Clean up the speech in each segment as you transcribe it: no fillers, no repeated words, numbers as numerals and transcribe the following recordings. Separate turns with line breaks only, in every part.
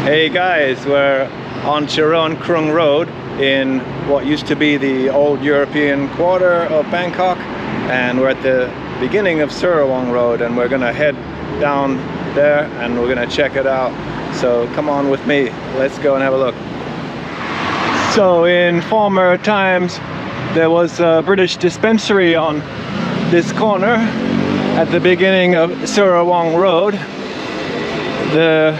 Hey guys, we're on Charoen Krung Road in what used to be the old European quarter of Bangkok, and we're at the beginning of Surawong Road, and we're gonna head down there and we're gonna check it out. So come on with me, let's go and have a look. So in former times there was a British dispensary on this corner at the beginning of Surawong Road. The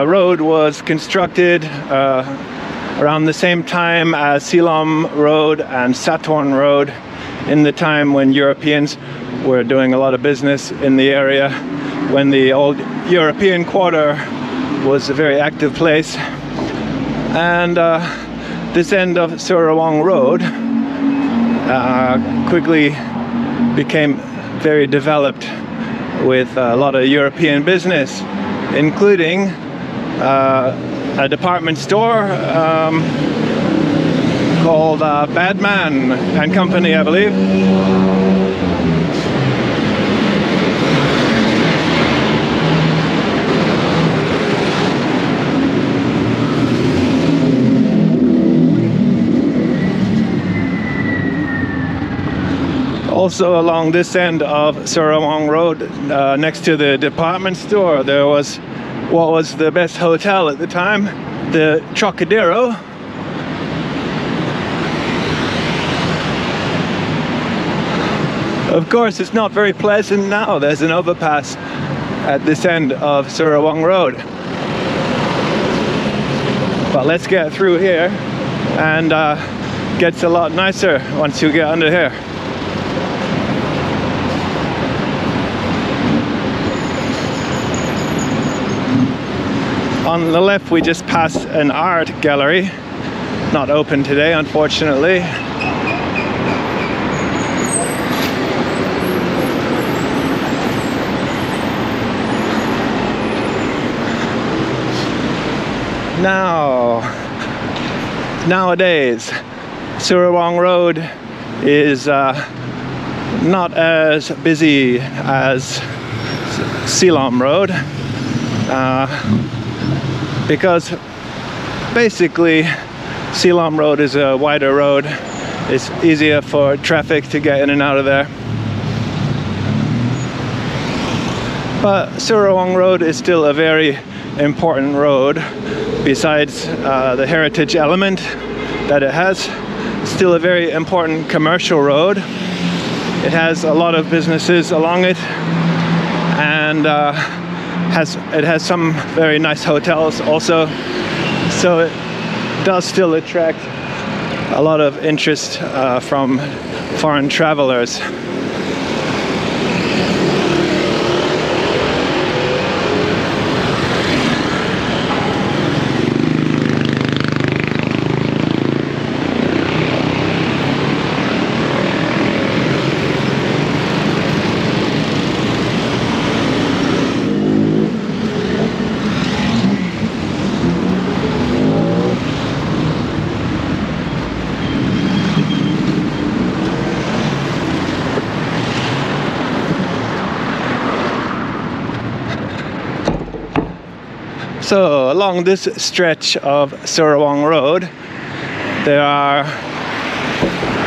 road was constructed around the same time as Silom Road and Satorn Road, in the time when Europeans were doing a lot of business in the area, when the old European quarter was a very active place. And this end of Surawong Road quickly became very developed with a lot of European business, including a department store called Badman and Company, I believe. Also along this end of Surawong Road, next to the department store, there was what was the best hotel at the time, the Trocadero. Of course, it's not very pleasant now. There's an overpass at this end of Surawong Road. But let's get through here, and gets a lot nicer once you get under here. On the left, we just passed an art gallery, not open today, unfortunately. Nowadays, Surawong Road is not as busy as Silom Road. Because basically Silom Road is a wider road. It's easier for traffic to get in and out of there. But Surawong Road is still a very important road. Besides the heritage element that it has, it's still a very important commercial road. It has a lot of businesses along it, and it has some very nice hotels also, so it does still attract a lot of interest from foreign travelers. So along this stretch of Surawong Road, there are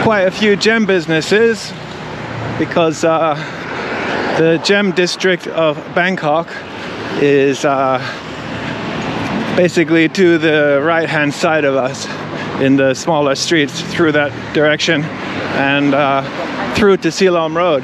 quite a few gem businesses, because the gem district of Bangkok is basically to the right hand side of us, in the smaller streets through that direction, and through to Silom Road.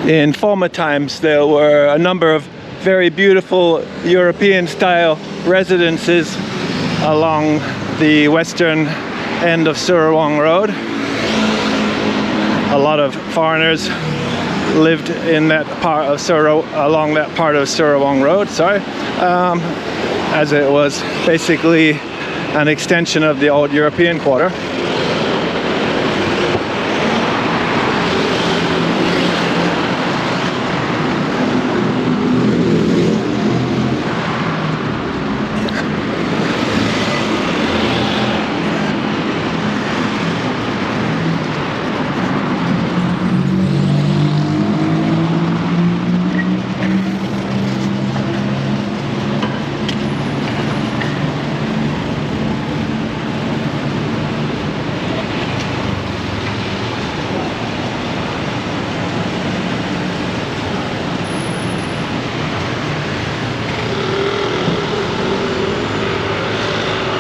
In former times, there were a number of very beautiful European-style residences along the western end of Surawong Road. A lot of foreigners lived in that part of along that part of Surawong Road. As it was basically an extension of the old European quarter.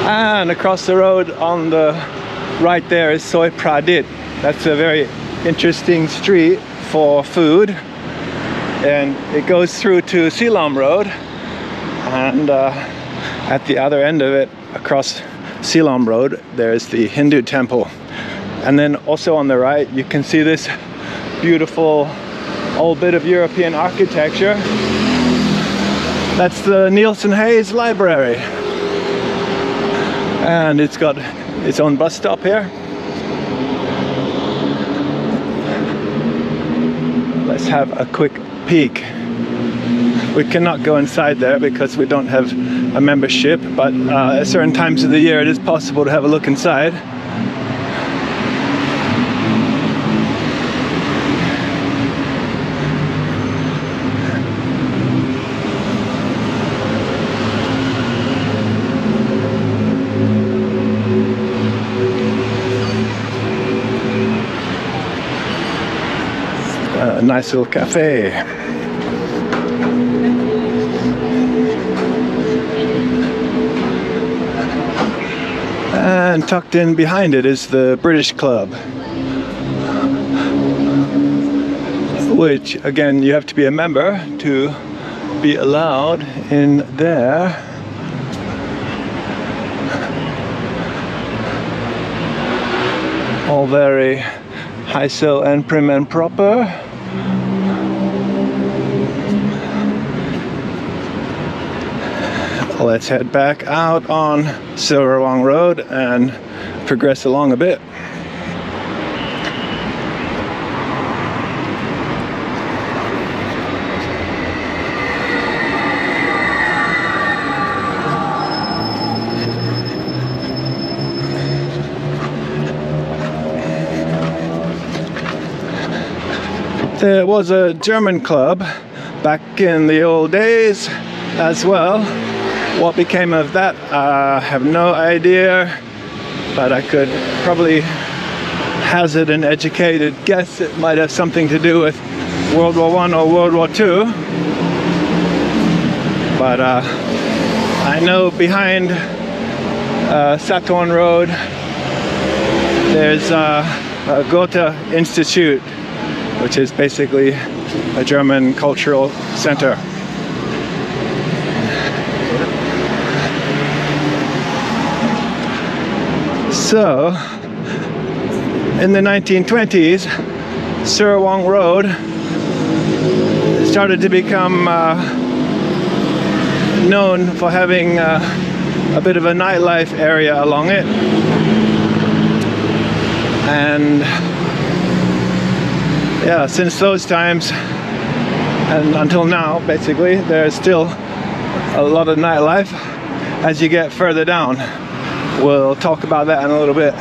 And across the road on the right there is Soy Pradit. That's a very interesting street for food, and it goes through to Silam Road, and at the other end of it, across Silam Road, there's the Hindu temple. And then also on the right you can see this beautiful old bit of European architecture. That's the Nielsen Hayes Library. And it's got its own bus stop here. Let's have a quick peek. We cannot go inside there because we don't have a membership, but at certain times of the year it is possible to have a look inside. A nice little cafe. And tucked in behind it is the British Club, which again you have to be a member to be allowed in there. All very high so and prim and proper. Let's head back out on Surawong Road and progress along a bit. There was a German club back in the old days as well. What became of that, I have no idea, but I could probably hazard an educated guess it might have something to do with World War I or World War II. But I know behind Saturn Road there's a Goethe Institute, which is basically a German cultural center. So, in the 1920s, Surawong Road started to become known for having a bit of a nightlife area along it. And yeah, since those times and until now, basically, there's still a lot of nightlife as you get further down. We'll talk about that in a little bit.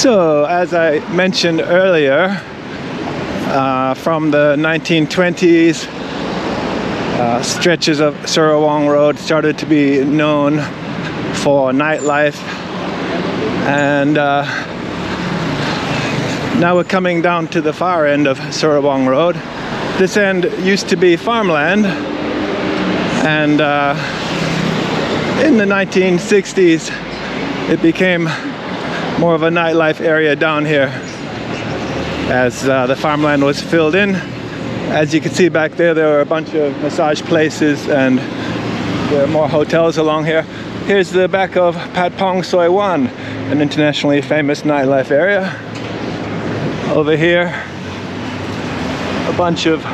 So, as I mentioned earlier, from the 1920s, stretches of Surawong Road started to be known for nightlife, and now we're coming down to the far end of Surawong Road. This end used to be farmland, and in the 1960s it became more of a nightlife area down here as the farmland was filled in. As you can see back there, there were a bunch of massage places, and there are more hotels along here. Here's the back of Patpong Soi Wan, an internationally famous nightlife area. Over here, a bunch of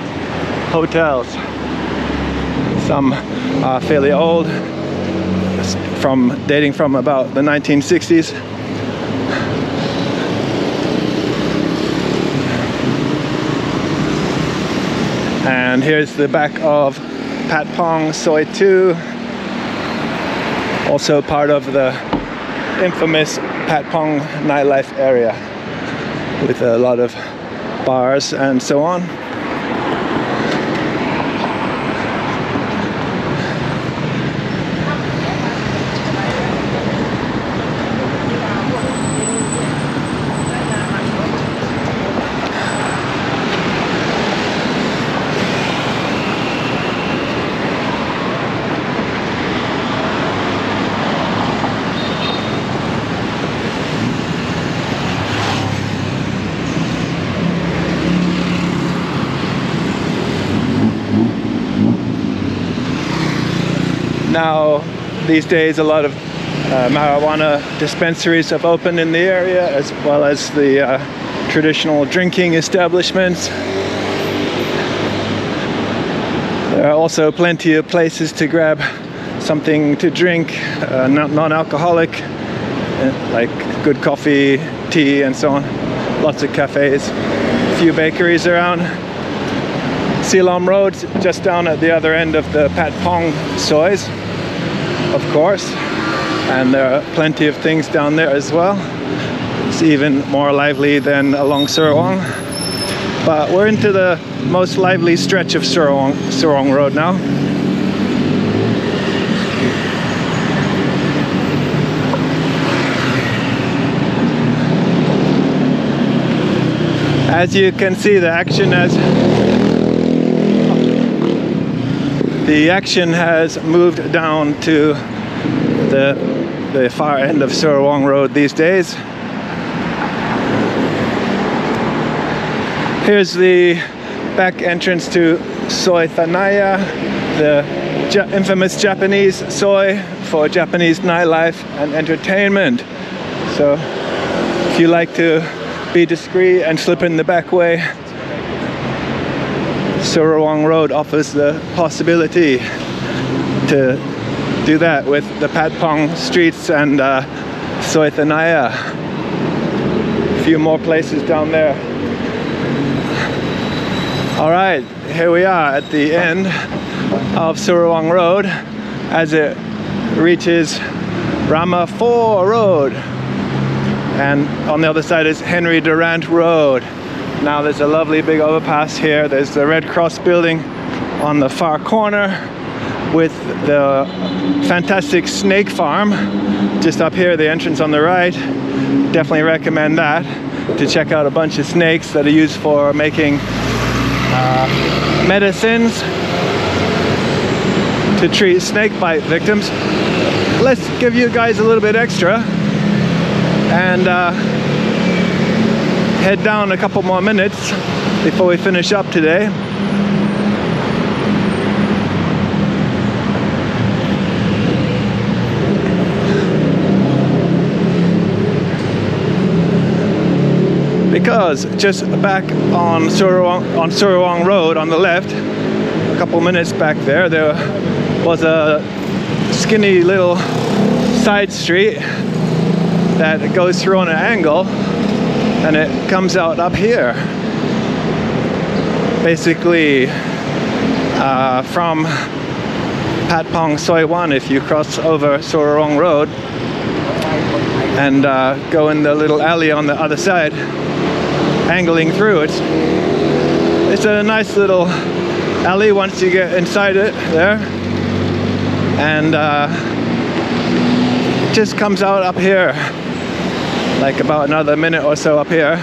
hotels. Some are fairly old, dating from about the 1960s. And here's the back of Patpong Soi 2, also part of the infamous Patpong nightlife area with a lot of bars and so on. Now, these days, a lot of marijuana dispensaries have opened in the area, as well as the traditional drinking establishments. There are also plenty of places to grab something to drink, non-alcoholic, like good coffee, tea, and so on. Lots of cafes, a few bakeries around. Silom Road, just down at the other end of the Patpong Sois, of course, and there are plenty of things down there as well. It's even more lively than along Surawong, but we're into the most lively stretch of Surawong Road now. As you can see, the action has moved down to the far end of Surawong Road these days. Here's the back entrance to Soi Thanaya, the infamous Japanese soi for Japanese nightlife and entertainment. So if you like to be discreet and slip in the back way, Surawong Road offers the possibility to do that with the Patpong streets and Soi Thanaya. A few more places down there. All right, here we are at the end of Surawong Road as it reaches Rama 4 Road. And on the other side is Henry Durant Road. Now there's a lovely big overpass here. There's the Red Cross building on the far corner with the fantastic snake farm just up here, the entrance on the right. Definitely recommend that, to check out a bunch of snakes that are used for making medicines to treat snake bite victims. Let's give you guys a little bit extra and head down a couple more minutes before we finish up today. Because just back on Surawong Road on the left, a couple minutes back there was a skinny little side street that goes through on an angle, and it comes out up here. Basically, from Patpong Soi Wan, if you cross over Surawong Road, and go in the little alley on the other side, angling through. It's a nice little alley once you get inside it there, and it just comes out up here, like about another minute or so up here.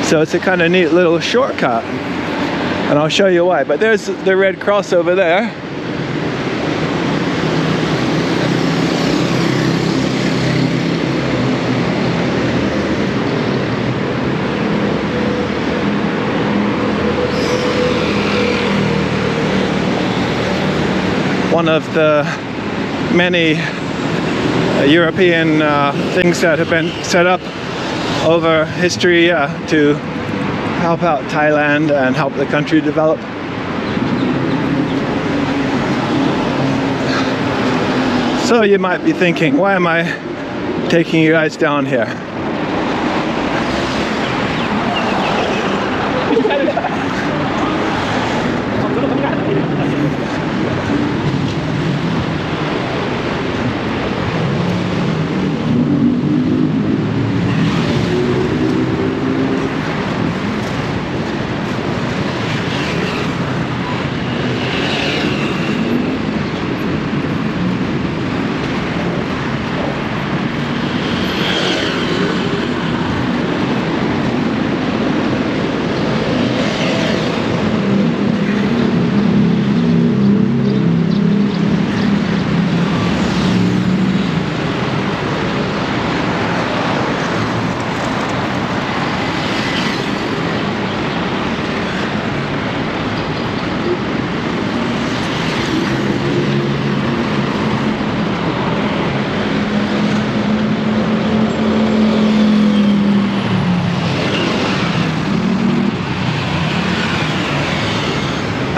So it's a kind of neat little shortcut, and I'll show you why. But there's the Red Cross over there. One of the many European things that have been set up over history to help out Thailand and help the country develop. So you might be thinking, why am I taking you guys down here?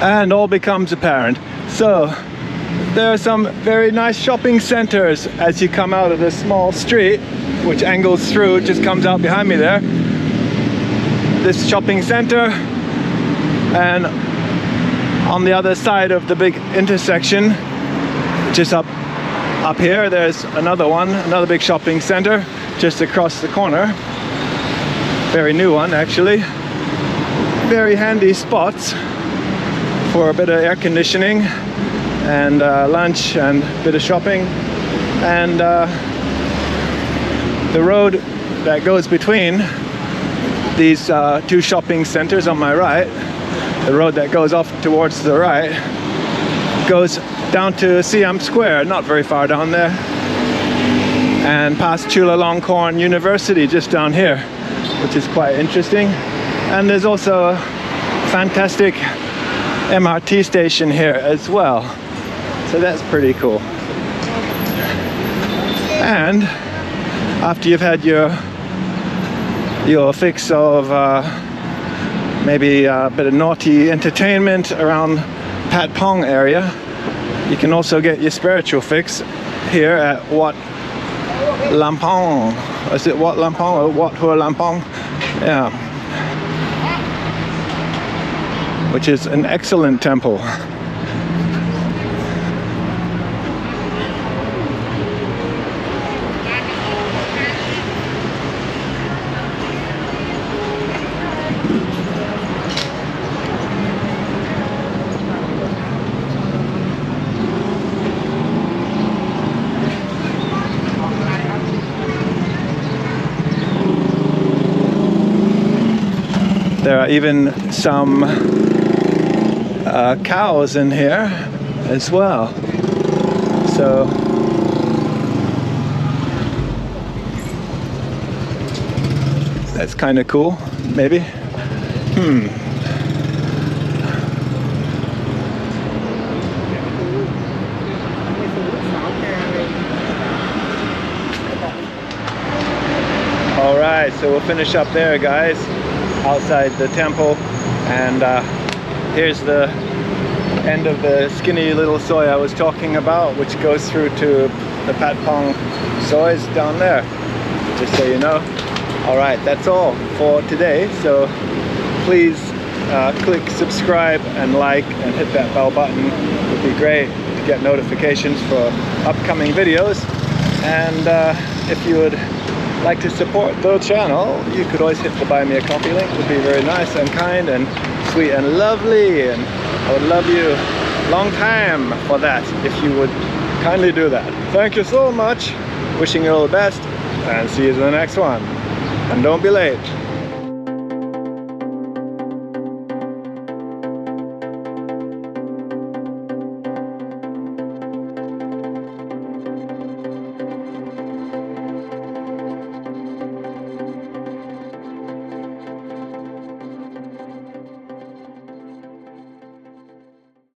And all becomes apparent. So there are some very nice shopping centers as you come out of this small street, which angles through, just comes out behind me there. This shopping center, and on the other side of the big intersection, just up here, there's another one, another big shopping center just across the corner. Very new one, actually. Very handy spots for a bit of air conditioning and lunch and a bit of shopping. And the road that goes between these two shopping centers on my right, the road that goes off towards the right, goes down to Siam Square, not very far down there, and past Chulalongkorn University just down here, which is quite interesting. And there's also a fantastic MRT station here as well, so that's pretty cool. And after you've had your fix of maybe a bit of naughty entertainment around Patpong area, you can also get your spiritual fix here at Wat Lampong. Is it Wat Lampong or Wat Hua Lampong? Yeah. Which is an excellent temple. There are even some cows in here as well, so that's kind of cool, maybe. All right, so we'll finish up there, guys, outside the temple, and here's the end of the skinny little soy I was talking about, which goes through to the Patpong soys down there, just so you know. All right, that's all for today, so please click subscribe and like and hit that bell button. It would be great to get notifications for upcoming videos, and if you would like to support the channel, you could always hit the buy me a coffee link. It would be very nice and kind and sweet and lovely, and I would love you long time for that if you would kindly do that. Thank you so much. Wishing you all the best, and see you in the next one. And don't be late.